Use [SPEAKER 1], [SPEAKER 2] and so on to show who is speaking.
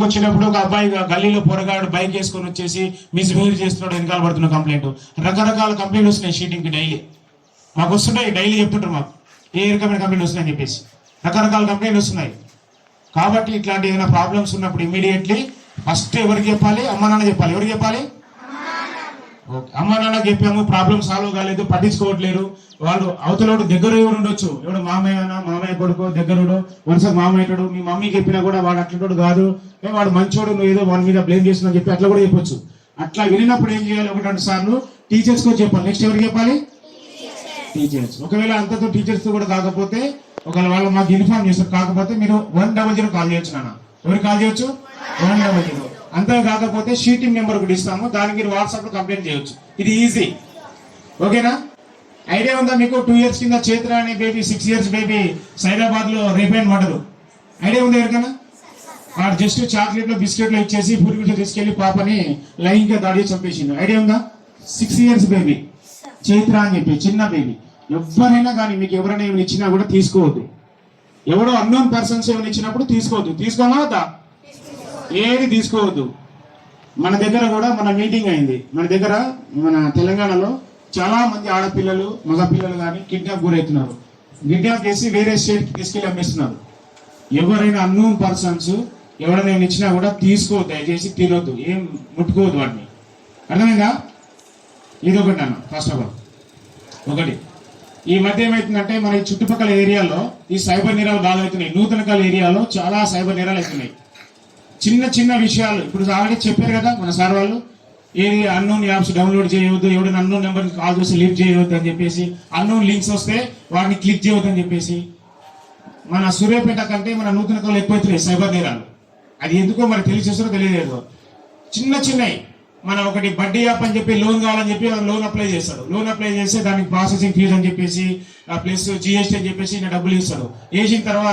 [SPEAKER 1] వచ్చినప్పుడు ఒక అబ్బాయి గల్లీలో పొరగాడు బైక్ వేసుకొని వచ్చేసి మిస్బిహేవ్ చేస్తున్నాడు, వెనకాల పడుతున్న కంప్లైంట్. రకరకాల కంప్లైంట్ వస్తున్నాయి షీటింగ్కి డైలీ. మాకు వస్తుంటాయి, డైలీ చెప్తుంటారు మాకు ఏ రకమైన కంప్లైంట్ వస్తున్నాయని చెప్పేసి. రకరకాల కంప్లైంట్ వస్తున్నాయి. కాబట్టి ఇట్లాంటి ఏదైనా ప్రాబ్లమ్స్ ఉన్నప్పుడు ఇమీడియట్లీ ఫస్ట్ ఎవరికి చెప్పాలి? అమ్మ నాన్న చెప్పాలి. ఎవరికి చెప్పాలి? ఓకే, అమ్మ నాన్నకి చెప్పాము, ప్రాబ్లం సాల్వ్ కాలేదు, పట్టించుకోవట్లేరు. వాళ్ళు అవతలోడు దగ్గర ఎవరు ఉండొచ్చు, ఎవడు మామయ్య కొడుకు దగ్గరుడు, వరుస మామయ్యడు. మీ మమ్మీకి చెప్పినా కూడా వాడు అట్లంటోడు కాదు, వాడు మంచోడు, నువ్వు ఏదో వాడి మీద బ్లేమ్ చేస్తున్నావు చెప్పి అట్లా కూడా చెప్పొచ్చు. అట్లా వినినప్పుడు ఏం చేయాలి? 1-2 సార్లు టీచర్స్ కూడా చెప్పాలి. నెక్స్ట్ ఎవరికి చెప్పాలి? టీచర్స్. ఒకవేళ అంతతో టీచర్స్ తో కూడా కాకపోతే, ఒకవేళ వాళ్ళు మాకు ఇన్ఫార్మ్ చేస్తారు, కాకపోతే మీరు 100 కాల్ చేయొచ్చు. నాన్న ఎవరు కాల్ చేయొచ్చు? 100. అంతే కాకపోతే షీటింగ్ నెంబర్ ఒకటి ఇస్తాము, దానికి మీరు వాట్సాప్ లో కంప్లైంట్ చేయొచ్చు. ఇది ఈజీ. ఓకేనా? ఐడియా ఉందా మీకు? 2 years కింద చైత్ర అనే బేబీ, 6 years బేబీ సైదాబాద్ లో రేప్ అండ్ మర్డర్. ఐడియా ఉంది ఎవరికైనా? వాడు జస్ట్ చాక్లెట్లు బిస్కెట్లు ఇచ్చేసి పూర్వీకులు తీసుకెళ్లి పాపని లైంగిక దాడి చంపేసిండు. ఐడియా ఉందా? 6 years బేబీ చైత్ర అని చెప్పి, చిన్న బేబీ. ఎవరైనా కానీ మీకు ఎవరైనా ఏమైనా ఇచ్చినా కూడా తీసుకోవద్దు. ఎవడో అన్నోన్ పర్సన్స్ ఏమైనా ఇచ్చినప్పుడు తీసుకోవద్దు. తీసుకోమా వద్దా? ఏది తీసుకోవద్దు. మన దగ్గర కూడా మన మీటింగ్ అయింది. మన దగ్గర మన తెలంగాణలో చాలా మంది ఆడపిల్లలు, మగపిల్లలు కానీ కిడ్నాప్ గురవుతున్నారు. కిడ్నాప్ చేసి వేరే స్టేట్కి తీసుకెళ్ళి అమ్మేస్తున్నారు. ఎవరైనా అన్నోన్ పర్సన్స్ ఎవరైనా ఇచ్చినా కూడా తీసుకోవద్దు, దయచేసి తినొద్దు, ఏం ముట్టుకోవద్దు వాటిని. అర్థమైందా? ఇది ఒకటి అన్న. ఫస్ట్ ఆఫ్ ఆల్ ఒకటి, ఈ మధ్య ఏమవుతుందంటే మన చుట్టుపక్కల ఏరియాలో ఈ సైబర్ నేరాలు బాగా అవుతున్నాయి. నూతనకాల ఏరియాలో చాలా సైబర్ నేరాలు అవుతున్నాయి. చిన్న చిన్న విషయాలు ఇప్పుడు ఆల్రెడీ చెప్పారు కదా మన సార్ వాళ్ళు, ఏది అన్నోన్ యాప్స్ డౌన్లోడ్ చేయవద్దు, ఎవరైనా అన్నోన్ నెంబర్ కాల్ చేసి లీవ్ చేయవద్దు అని చెప్పేసి, అన్నోన్ లింక్స్ వస్తే వాటిని క్లిక్ చేయవద్దు అని చెప్పేసి. మన సూర్యాపేట కంటే మన నూతనకాలు ఎక్కువైతున్నాయి సైబర్ నేరాలు. అది ఎందుకో మరి తెలిసేస్తారో తెలియలేదు. చిన్న చిన్నవి, మన ఒకటి బడ్డీ యాప్ అని చెప్పి లోన్ కావాలని చెప్పి లోన్ అప్లై చేస్తాడు. లోన్ అప్లై చేస్తే దానికి ప్రాసెసింగ్ ఫీజు అని చెప్పేసి ప్లస్ జిఎస్టీ అని చెప్పేసి డబ్బులు ఇస్తాడు. వేసిన తర్వాత